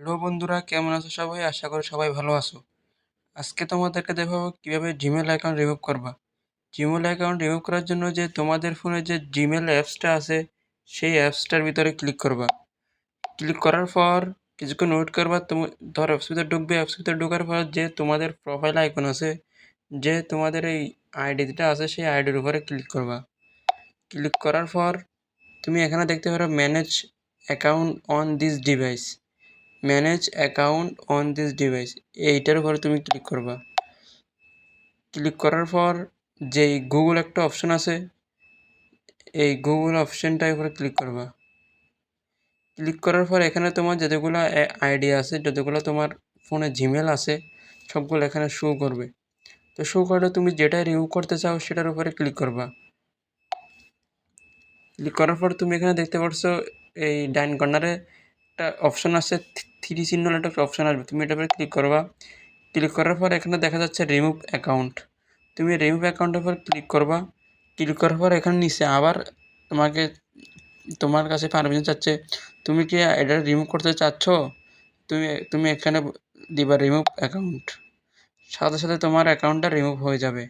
Hello বন্ধুরা, কেমন আছো সবাই? আশা করি সবাই ভালো আছো। আজকে তোমাদেরকে দেখাবো কিভাবে জিমেল অ্যাকাউন্ট রিমুভ করবা। জিমেল অ্যাকাউন্ট রিমুভ করার জন্য যে তোমাদের ফোনে যে জিমেল অ্যাপসটা আছে সেই অ্যাপসটার ভিতরে ক্লিক করবা। ক্লিক করার পর কিছুক্ষণ ওয়েট করবা। তুমি ধর অ্যাপস ভিতরে ঢুকবে। অ্যাপস ভিতরে ঢোকার পর যে তোমাদের প্রোফাইল আইকন আছে, যে তোমাদের এই আইডিটা আছে সেই আইডির উপরে ক্লিক করবা। ক্লিক করার পর তুমি এখানে দেখতে পারো manage account on this device. Manage account on this device এইটার উপরে তুমি ক্লিক করবা। ক্লিক করার পর যেই গুগল একটা অপশন আছে, এই গুগল অপশনটার উপরে ক্লিক করবা। ক্লিক করার পর এখানে তোমার যতগুলো আইডি আছে, যতগুলো তোমার ফোনে জিমেল আছে সবগুলো এখানে শো করবে। তো শো করলে তুমি যেটা রিমুভ করতে চাও সেটার উপরে ক্লিক করবা। ক্লিক করার পর তুমি এখানে দেখতে পাচ্ছ এই ডাইন কর্নারে একটা অপশন আছে, থ্রি চিহ্ন একটা অপশন আসবে, তুমি এটার উপরে ক্লিক করবা। ক্লিক করার পর এখানে দেখা যাচ্ছে রিমুভ অ্যাকাউন্ট। তুমি রিমুভ অ্যাকাউন্টের উপর ক্লিক করবা। ক্লিক করার পর এখানে নিচে আবার তোমাকে তোমার কাছে পারমিশন চাচ্ছে, তুমি কি এটা রিমুভ করতে চাচ্ছ? তুমি এখানে দিবা রিমুভ অ্যাকাউন্ট। সাথে সাথে তোমার অ্যাকাউন্টটা রিমুভ হয়ে যাবে।